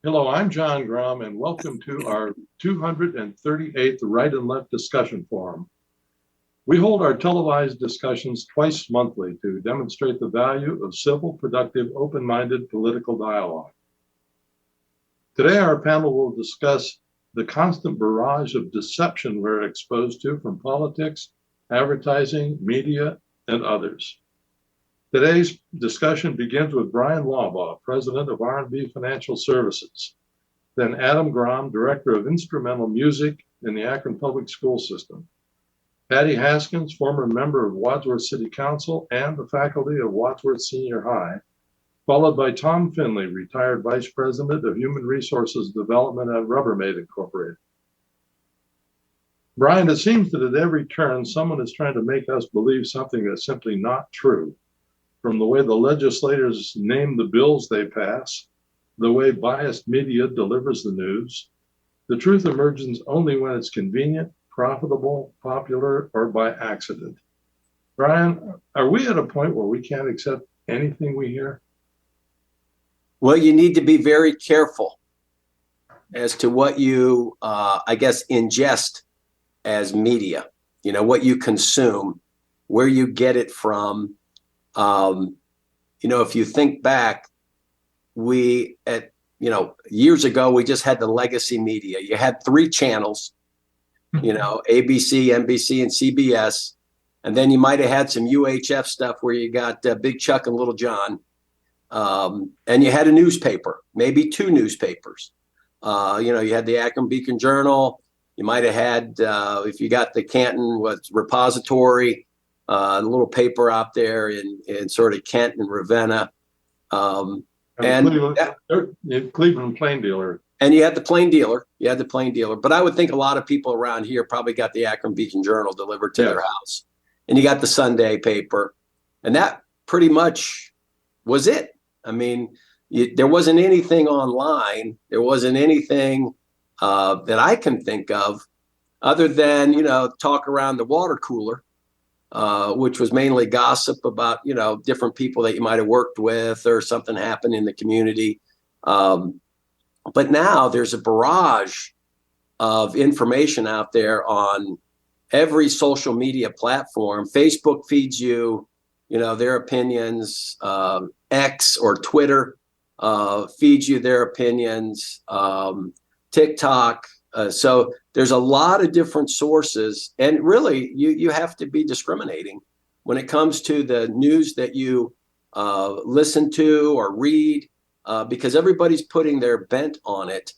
Hello, I'm John Grom, and welcome to our 238th Right and Left Discussion Forum. We hold our televised discussions twice monthly to demonstrate the value of civil, productive, open-minded political dialogue. Today, our panel will discuss the constant barrage of deception we're exposed to from politics, advertising, media, and others. Today's discussion begins with Bryan Laubaugh, president of R&B Financial Services, then Adam Grom, director of instrumental music in the Akron Public School System, Patty Haskins, former member of Wadsworth City Council and the faculty of Wadsworth Senior High, followed by Tom Finley, retired vice president of human resources development at Rubbermaid Incorporated. Bryan, it seems that at every turn, someone is trying to make us believe something that's simply not true. From the way the legislators name the bills they pass, the way biased media delivers the news, the truth emerges only when it's convenient, profitable, popular, or by accident. Bryan, are we at a point where we can't accept anything we hear? Well, you need to be very careful as to what you, ingest as media, what you consume, where you get it from. If you think back, years ago, we just had the legacy media. You had three channels, ABC, NBC, and CBS. And then you might have had some UHF stuff where you got Big Chuck and Little John. And you had a newspaper, maybe two newspapers. You had the Akron Beacon Journal. You might have had, if you got the Canton Repository, a little paper out there in sort of Kent and Ravenna. Cleveland Plain Dealer. And you had the Plain Dealer. But I would think a lot of people around here probably got the Akron Beacon Journal delivered to their house. And you got the Sunday paper. And that pretty much was it. I mean, there wasn't anything online. There wasn't anything that I can think of other than, talk around the water cooler. Which was mainly gossip about, different people that you might have worked with or something happened in the community. But now there's a barrage of information out there on every social media platform. Facebook feeds you, their opinions. X or Twitter feeds you their opinions. TikTok. So there's a lot of different sources, and really you have to be discriminating when it comes to the news that you listen to or read, because everybody's putting their bent on it.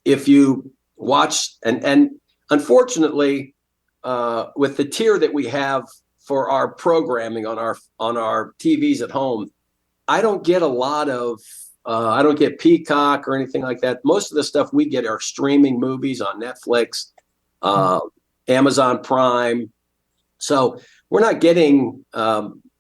If you watch, and unfortunately, with the tier that we have for our programming on our TVs at home, I don't get a lot of. I don't get Peacock or anything like that. Most of the stuff we get are streaming movies on Netflix, Amazon Prime. So we're not getting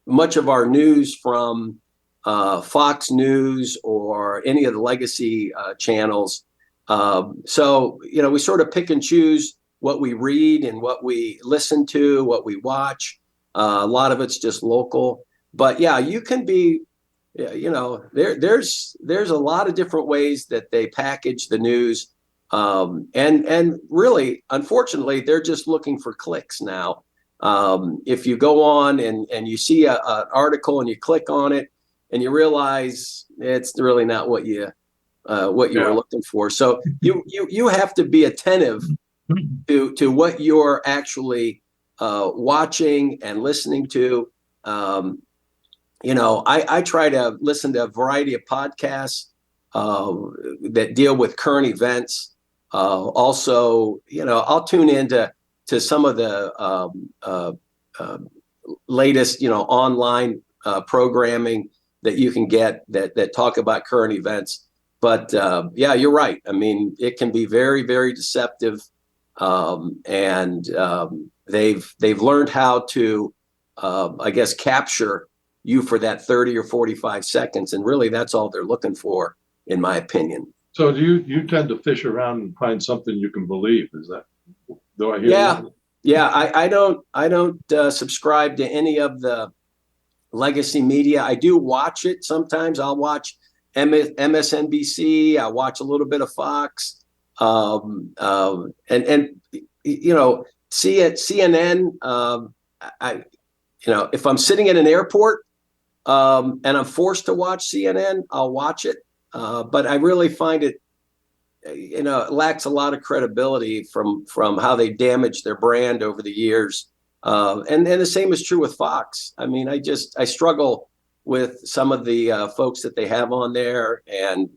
much of our news from Fox News or any of the legacy channels. So, we sort of pick and choose what we read and what we listen to, what we watch. A lot of it's just local. But yeah, you can be. There's a lot of different ways that they package the news, and really, unfortunately, they're just looking for clicks now. If you go on and you see an article and you click on it and you realize it's really not what you were looking for, so you have to be attentive to what you're actually watching and listening to. I try to listen to a variety of podcasts that deal with current events. Also, I'll tune into some of the latest, online programming that you can get that talk about current events. But yeah, you're right. I mean, it can be very, very deceptive, and they've learned how to, capture you for that 30 or 45 seconds. And really, that's all they're looking for, in my opinion. So do you tend to fish around and find something you can believe? Is that, do I hear you? Yeah. I don't subscribe to any of the legacy media. I do watch it sometimes. I'll watch MSNBC. I watch a little bit of Fox, and you know, CNN. If I'm sitting in an airport and I'm forced to watch CNN, I'll watch it. But I really find it, it lacks a lot of credibility from how they damaged their brand over the years. And the same is true with Fox. I mean, I struggle with some of the folks that they have on there, and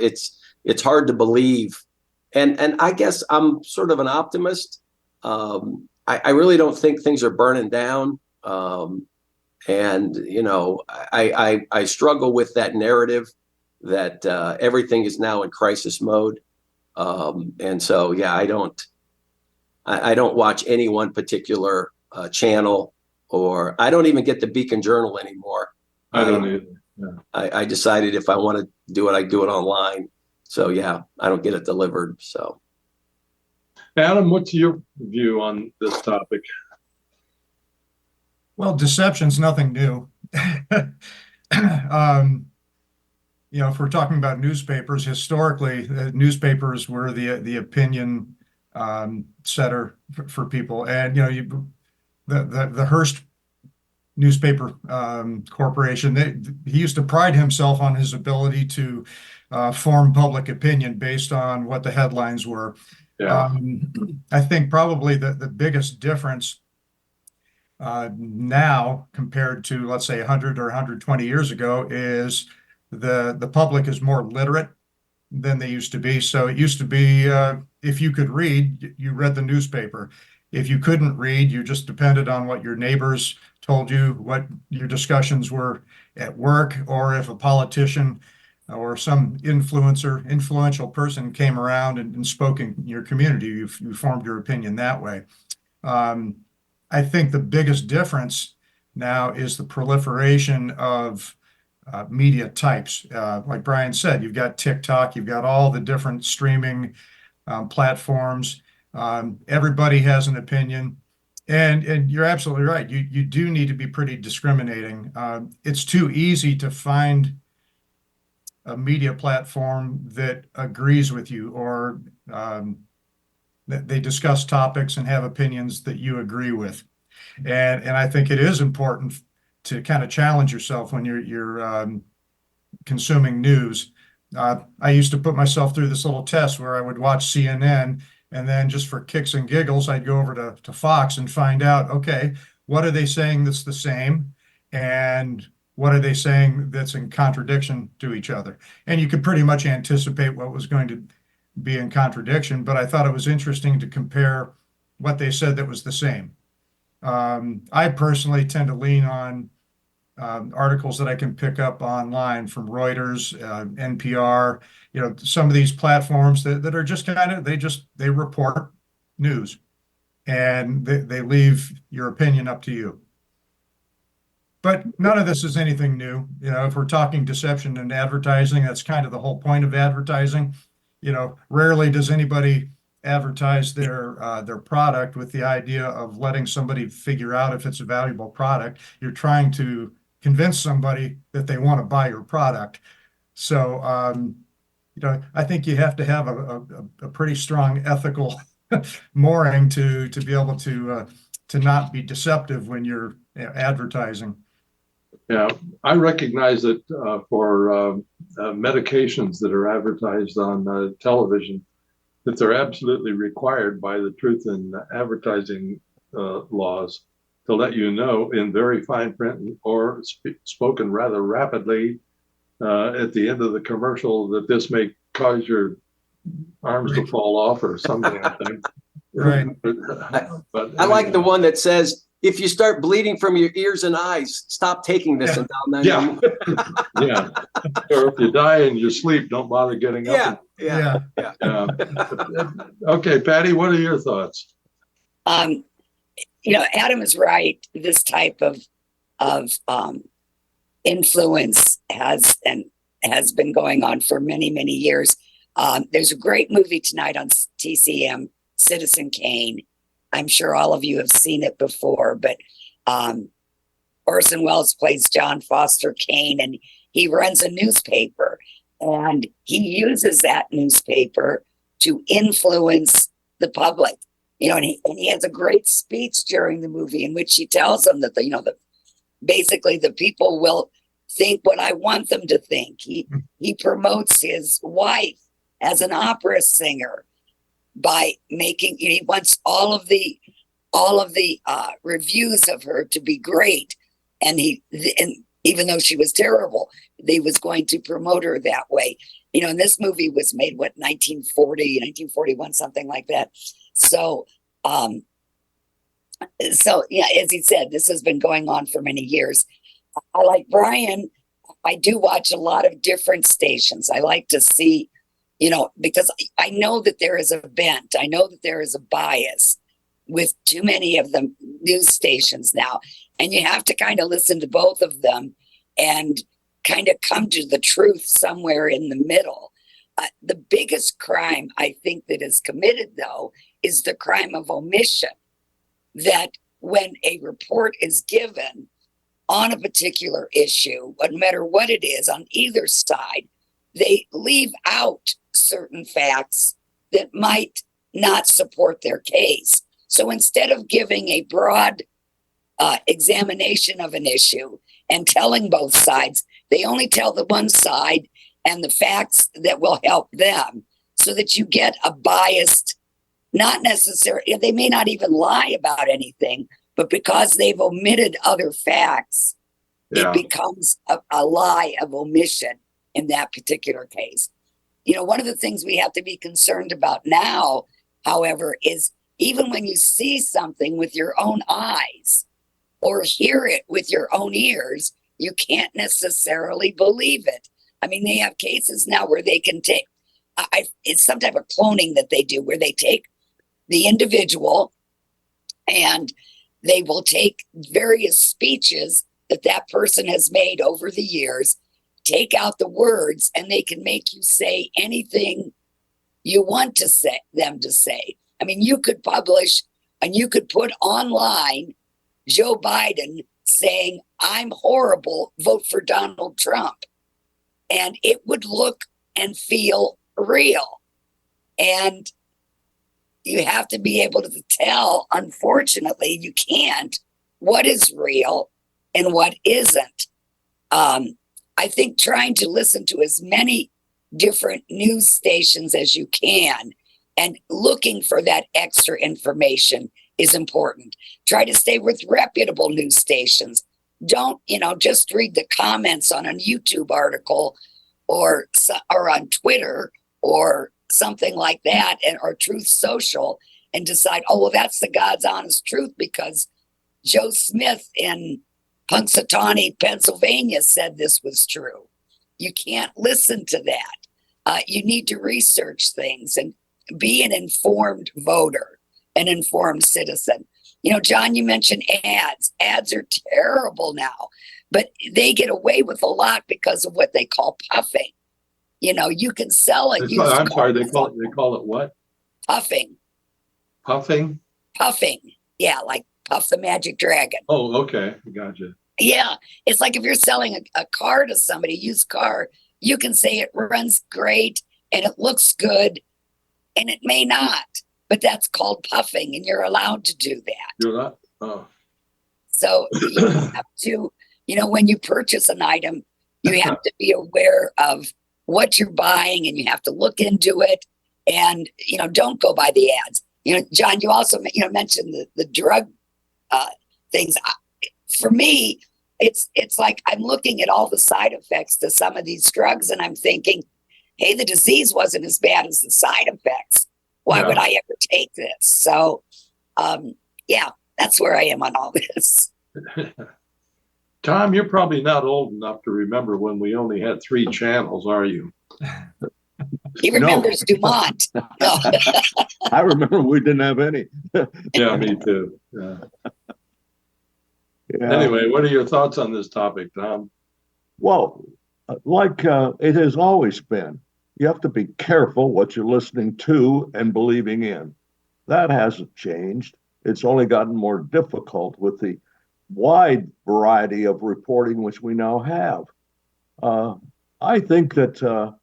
it's hard to believe. And I guess I'm sort of an optimist. I really don't think things are burning down. And I struggle with that narrative that everything is now in crisis mode. And so, yeah, I don't watch any one particular channel, or I don't even get the Beacon Journal anymore. I don't either. Yeah. I decided if I want to do it, I do it online. So yeah, I don't get it delivered. So, Adam, what's your view on this topic? Well, deception's nothing new. If we're talking about newspapers, historically, newspapers were the opinion setter for people, and the Hearst newspaper corporation, he used to pride himself on his ability to form public opinion based on what the headlines were. Yeah. I think probably the biggest difference now compared to, let's say, 100 or 120 years ago is the public is more literate than they used to be. So it used to be if you could read, you read the newspaper. If you couldn't read, you just depended on what your neighbors told you, what your discussions were at work, or if a politician or some influential person came around and spoke in your community, you formed your opinion that way. I think the biggest difference now is the proliferation of media types. Like Bryan said, you've got TikTok, you've got all the different streaming platforms. Everybody has an opinion. And you're absolutely right. You do need to be pretty discriminating. It's too easy to find a media platform that agrees with you, or that they discuss topics and have opinions that you agree with. And I think it is important to kind of challenge yourself when you're consuming news. I used to put myself through this little test where I would watch CNN, and then just for kicks and giggles, I'd go over to Fox and find out, okay, what are they saying that's the same? And what are they saying that's in contradiction to each other? And you could pretty much anticipate what was going to be in contradiction, but I thought it was interesting to compare what they said that was the same. I personally tend to lean on articles that I can pick up online from Reuters, NPR, some of these platforms that are just kind of, they report news, and they leave your opinion up to you. But none of this is anything new. If we're talking deception and advertising, that's kind of the whole point of advertising. Rarely does anybody advertise their product with the idea of letting somebody figure out if it's a valuable product. You're trying to convince somebody that they want to buy your product. So, I think you have to have a pretty strong ethical mooring to be able to not be deceptive when you're advertising. Yeah, I recognize that for medications that are advertised on television, that they're absolutely required by the truth in advertising laws to let you know in very fine print or spoken rather rapidly at the end of the commercial that this may cause your arms to fall off or something like that. Right. But I like the one that says, if you start bleeding from your ears and eyes, stop taking this and dial 911. Yeah. Or if you die in your sleep, don't bother getting up. Yeah. Okay, Patty, what are your thoughts? Adam is right. This type of influence has been going on for many, many years. There's a great movie tonight on TCM, Citizen Kane. I'm sure all of you have seen it before, but Orson Welles plays John Foster Kane, and he runs a newspaper, and he uses that newspaper to influence the public. And he has a great speech during the movie in which he tells them that basically the people will think what I want them to think. He promotes his wife as an opera singer by making, he wants all of the reviews of her to be great, and even though she was terrible, they was going to promote her that way. And this movie was made 1940, 1941, something like that. So yeah, as he said, this has been going on for many years. I like Bryan. I do watch a lot of different stations. I like to see, because I know that there is a bent. I know that there is a bias with too many of the news stations now. And you have to kind of listen to both of them and kind of come to the truth somewhere in the middle. The biggest crime I think that is committed, though, is the crime of omission. That when a report is given on a particular issue, no matter what it is, on either side, they leave out certain facts that might not support their case. So instead of giving a broad examination of an issue and telling both sides, they only tell the one side and the facts that will help them, so that you get a biased, not necessarily, they may not even lie about anything, but because they've omitted other facts, it becomes a lie of omission in that particular case. One of the things we have to be concerned about now, however, is even when you see something with your own eyes or hear it with your own ears, you can't necessarily believe it. I mean, they have cases now where they can take, it's some type of cloning that they do, where they take the individual and they will take various speeches that person has made over the years, take out the words, and they can make you say anything you want to say them to say. I mean, you could publish and you could put online Joe Biden saying, "I'm horrible, vote for Donald Trump." And it would look and feel real. And you have to be able to tell, unfortunately, you can't, what is real and what isn't. I think trying to listen to as many different news stations as you can and looking for that extra information is important. Try to stay with reputable news stations. Don't, just read the comments on a YouTube article or on Twitter or something like that, or Truth Social, and decide, oh, well, that's the God's honest truth because Joe Smith in Punxsutawney, Pennsylvania said this was true. You can't listen to that. You need to research things and be an informed voter, an informed citizen. John, you mentioned ads. Ads are terrible now, but they get away with a lot because of what they call puffing. You can sell it. I'm sorry, they call it what? Puffing. Puffing? Puffing. Yeah, like Puff the Magic Dragon. Oh, okay. Gotcha. Yeah. It's like if you're selling a car to somebody, used car, you can say it runs great and it looks good, and it may not, but that's called puffing, and you're allowed to do that. You're not? Oh. So you have to, when you purchase an item, you have to be aware of what you're buying, and you have to look into it, and, don't go by the ads. John, you also, mentioned the drug things. For me, it's like I'm looking at all the side effects to some of these drugs, and I'm thinking, hey, the disease wasn't as bad as the side effects. Why would I ever take this? So, that's where I am on all this. Tom, you're probably not old enough to remember when we only had 3 channels, are you? He remembers Dumont. No. I remember we didn't have any. Yeah, me too. Yeah. Yeah. Anyway, what are your thoughts on this topic, Tom? Well, like it has always been, you have to be careful what you're listening to and believing in. That hasn't changed. It's only gotten more difficult with the wide variety of reporting which we now have. I think that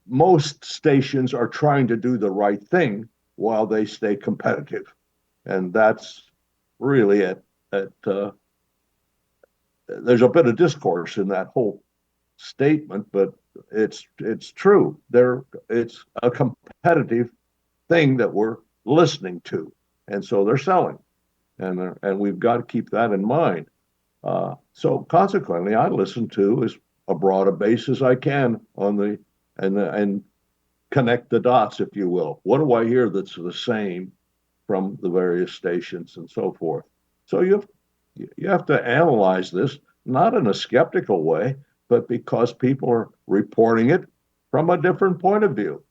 most stations are trying to do the right thing while they stay competitive, and that's really there's a bit of discourse in that whole statement, but it's true. It's a competitive thing that we're listening to, and so they're selling, and we've got to keep that in mind. So consequently, I listen to as a broad a base as I can on and connect the dots, if you will. What do I hear that's the same from the various stations and so forth? So you have to analyze this not in a skeptical way, but because people are reporting it from a different point of view.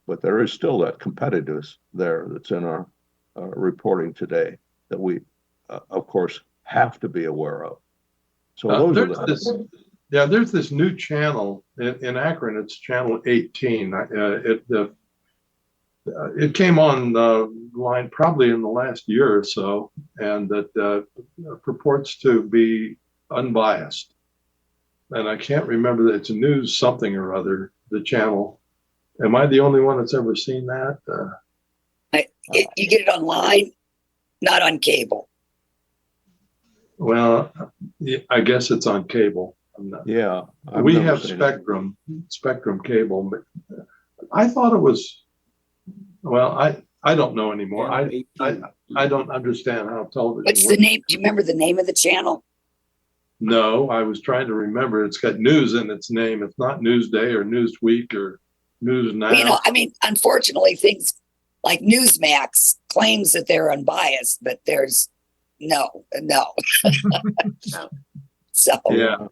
But there is still that competitiveness there that's in our reporting today that we, of course, have to be aware of. So there's this new channel in Akron. It's channel 18. It came on line probably in the last year or so, and that purports to be unbiased. And I can't remember that it's a news something or other, the channel. Am I the only one that's ever seen that? You get it online, not on cable. Well, I guess it's on cable. Yeah, we have Spectrum cable, but I thought it was. Well, I don't know anymore. I don't understand how television. What's the name? Do you remember the name of the channel? No, I was trying to remember. It's got news in its name. It's not Newsday or Newsweek or News Now. Well, unfortunately, things like Newsmax claims that they're unbiased, but there's no. So yeah.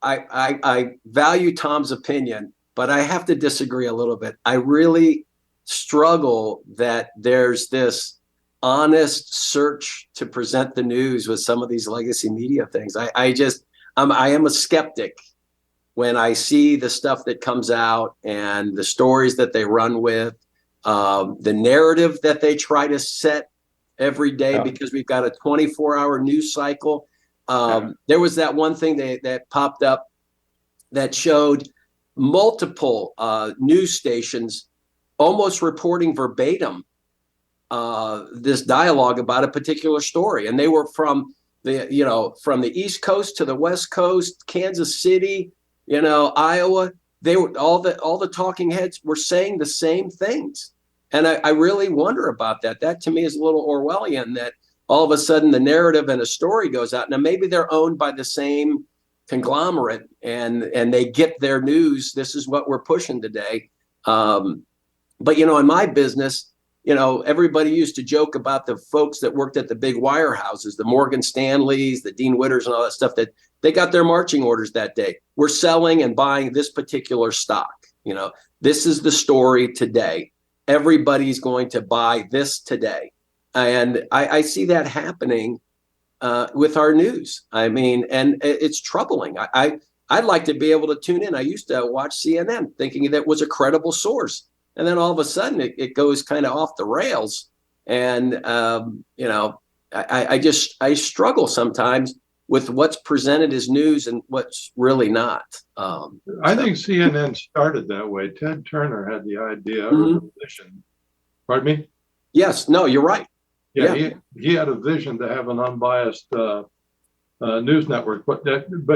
I value Tom's opinion, but I have to disagree a little bit. I really struggle that there's this honest search to present the news with some of these legacy media things. I am a skeptic when I see the stuff that comes out and the stories that they run with, the narrative that they try to set every day, because we've got a 24-hour news cycle. There was that one thing that popped up that showed multiple news stations almost reporting verbatim this dialogue about a particular story, and they were from the East Coast to the West Coast, Kansas City, Iowa. They were all the talking heads were saying the same things, and I really wonder about that. That to me is a little Orwellian, that all of a sudden the narrative and a story goes out. Now maybe they're owned by the same conglomerate and they get their news. This is what we're pushing today. But in my business, everybody used to joke about the folks that worked at the big wirehouses, the Morgan Stanleys, the Dean Witters, and all that stuff, that they got their marching orders that day. We're selling and buying this particular stock. This is the story today. Everybody's going to buy this today. And I see that happening with our news. And it's troubling. I'd like to be able to tune in. I used to watch CNN thinking that was a credible source. And then all of a sudden it goes kind of off the rails. And, I struggle sometimes with what's presented as news and what's really not. I think CNN started that way. Ted Turner had the idea or the vision. Pardon me? Yes. No, you're right. Yeah. He had a vision to have an unbiased news network, but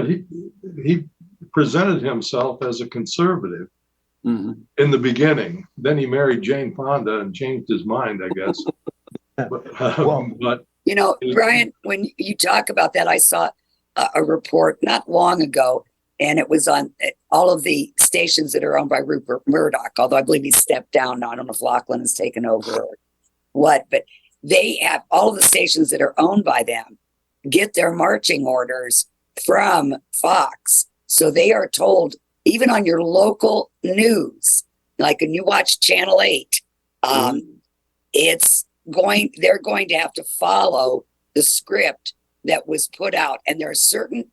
he presented himself as a conservative in the beginning. Then he married Jane Fonda and changed his mind, I guess. But Bryan, when you talk about that, I saw a report not long ago, and it was on all of the stations that are owned by Rupert Murdoch, although I believe he stepped down. I don't know if Lachlan has taken over or what, but they have all of the stations that are owned by them get their marching orders from Fox. So they are told, even on your local news, like when you watch Channel 8, they're going to have to follow the script that was put out. And there are certain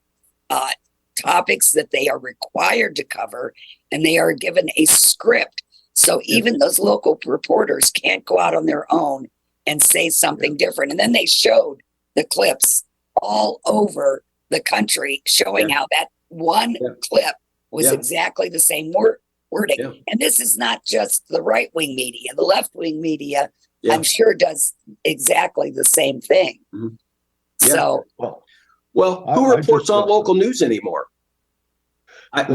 topics that they are required to cover, and they are given a script. So even those local reporters can't go out on their own and say something different. And then they showed the clips all over the country, showing how that one Yeah. clip was Yeah. exactly the same wording. Yeah. And this is not just the right wing media, the left wing media, Yeah. I'm sure, does exactly the same thing. Mhm. Yeah. So, Well, who I reports just, on local news anymore? I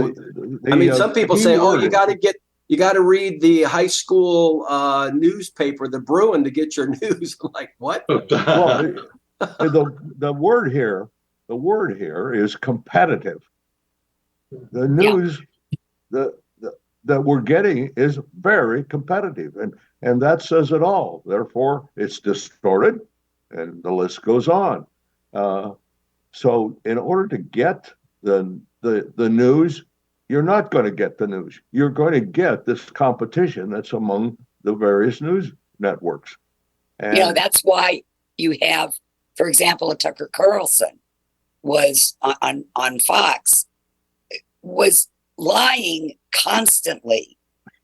mean, some people key say, "Oh, word- you got to read the high school newspaper, the Bruin, to get your news." I'm like, what? Well, the word here is competitive. The news that we're getting is very competitive, and that says it all. Therefore, it's distorted, and the list goes on. So, in order to get the news, you're not going to get the news. You're going to get this competition that's among the various news networks. And that's why you have, for example, a Tucker Carlson was on Fox, was lying constantly.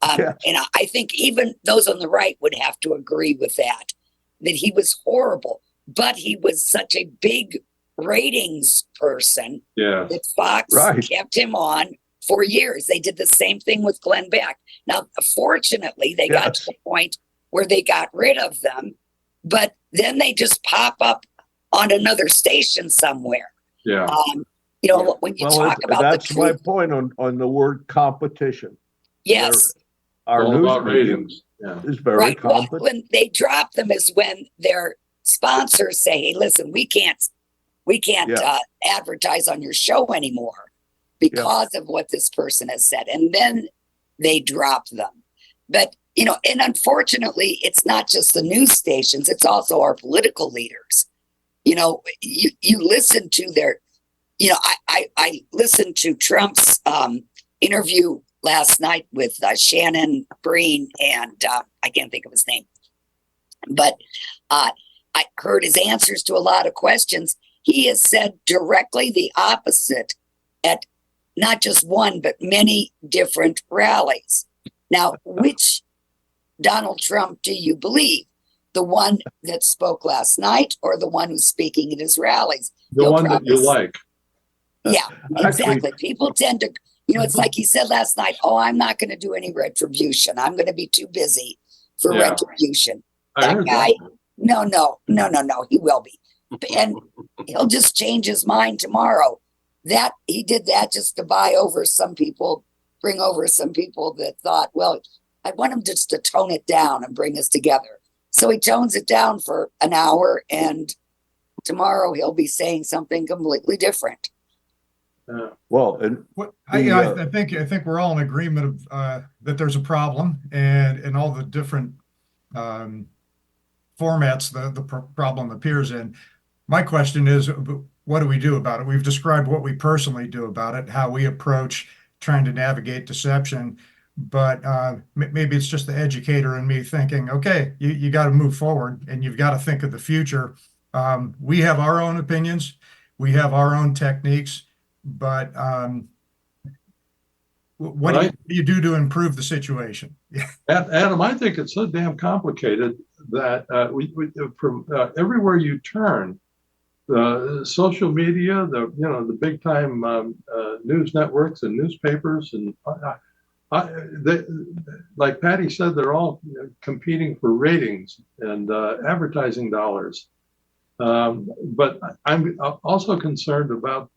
Yes. And I think even those on the right would have to agree with that he was horrible, but he was such a big ratings person Yeah. that Fox kept him on for years. They did the same thing with Glenn Beck. Now, fortunately, they got to the point where they got rid of them, but then they just pop up on another station somewhere. Yeah. When you talk about that's my point on the word competition. Yes. Our all news about media ratings. Yeah. is very Right. Well, competitive. when they drop them is when their sponsors say, "Hey, listen, we can't advertise on your show anymore because of what this person has said," and then they drop them. But and unfortunately, it's not just the news stations; it's also our political leaders. You listen to their. I listened to Trump's interview last night with Shannon Breen, and I can't think of his name, but I heard his answers to a lot of questions. He has said directly the opposite at not just one, but many different rallies. Now, which Donald Trump do you believe? The one that spoke last night or the one who's speaking at his rallies? The one that you like. Yeah, exactly. Actually, People tend to, it's like he said last night, "Oh, I'm not going to do any retribution. I'm going to be too busy for retribution." I That heard guy, that. no, he will be. And he'll just change his mind tomorrow. That he did that just to bring over some people that thought, well, I want him just to tone it down and bring us together. So he tones it down for an hour, and tomorrow he'll be saying something completely different. Well, and I think we're all in agreement of that there's a problem, and in all the different formats the problem appears in. My question is, what do we do about it? We've described what we personally do about it, how we approach trying to navigate deception, but maybe it's just the educator in me thinking, okay, you got to move forward and you've got to think of the future. We have our own opinions, we have our own techniques, but what do you do to improve the situation? Adam, I think it's so damn complicated that we from everywhere you turn, social media, the big time news networks and newspapers, and like Patty said, they're all competing for ratings and advertising dollars. But I'm also concerned about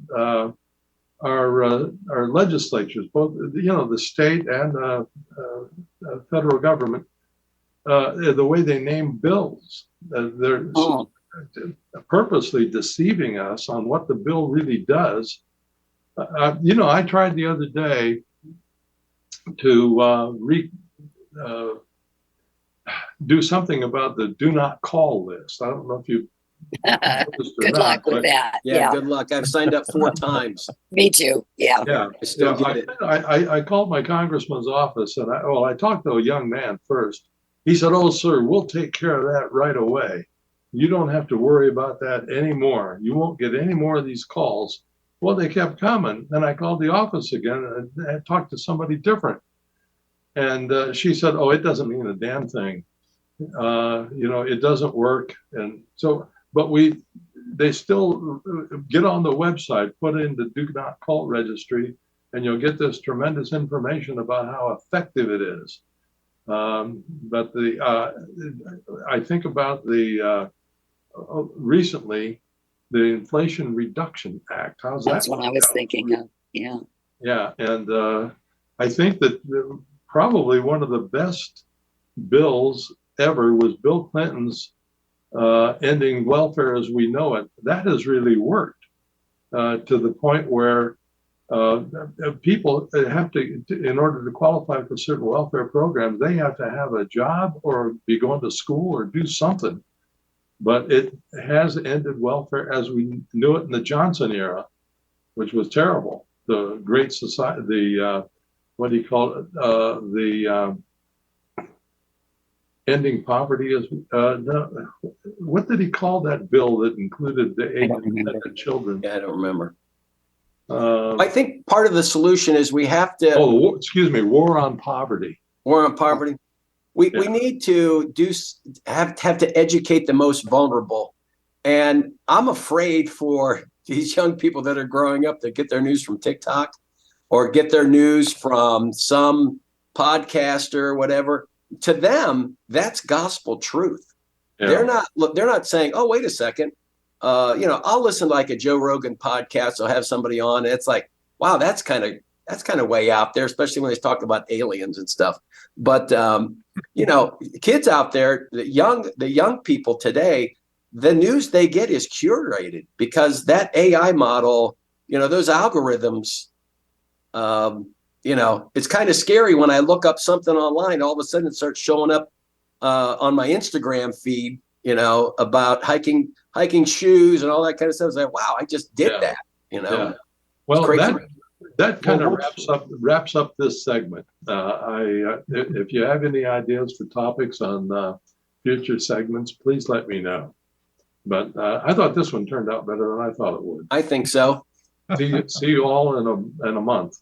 our legislatures, both the state and federal government, the way they name bills. They're purposely deceiving us on what the bill really does. I tried the other day to do something about the do not call list. I don't know if you Good luck with that. Yeah, good luck. I've signed up 4 times. Me too. Yeah. I still get it. I called my congressman's office and I talked to a young man first. He said, "Oh, sir, we'll take care of that right away. You don't have to worry about that anymore. You won't get any more of these calls." Well, they kept coming. Then I called the office again and I talked to somebody different. And she said, "Oh, it doesn't mean a damn thing. It doesn't work." And so, but they still get on the website, put in the Do Not Cult registry, and you'll get this tremendous information about how effective it is. But I think about the recently the Inflation Reduction Act. How's that? That's what I was thinking of. Yeah. Yeah, and I think that probably one of the best bills ever was Bill Clinton's ending welfare as we know it. That has really worked to the point where people have to, in order to qualify for certain welfare programs, they have to have a job or be going to school or do something. But it has ended welfare as we knew it in the Johnson era, which was terrible. The Great Society, the what do you call it? The ending poverty is what did he call that bill that included the age of children? Yeah, I don't remember. I I think part of the solution is we have to. Oh, excuse me, war on poverty. War on poverty. We need to have to educate the most vulnerable, and I'm afraid for these young people that are growing up that get their news from TikTok or get their news from some podcaster or whatever. To them, that's gospel truth. Yeah. They're not saying, "Oh, wait a second, I'll listen to like a Joe Rogan podcast. I'll have somebody on. And it's like, wow, that's kind of way out there, especially when they talk about aliens and stuff." But kids out there, the young people today, the news they get is curated because that AI model, those algorithms, it's kind of scary when I look up something online, all of a sudden it starts showing up on my Instagram feed, about hiking shoes and all that kind of stuff. It's like, wow, I just did that, Yeah. Well, that kind of wraps up this segment. If you have any ideas for topics on future segments, please let me know. But I thought this one turned out better than I thought it would. I think so. See you all in a month.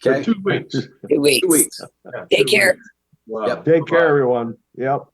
Okay. 2 weeks. 2 weeks. 2 weeks. Yeah, Take 2 care. weeks. Wow. Yep. Take care, everyone. Yep.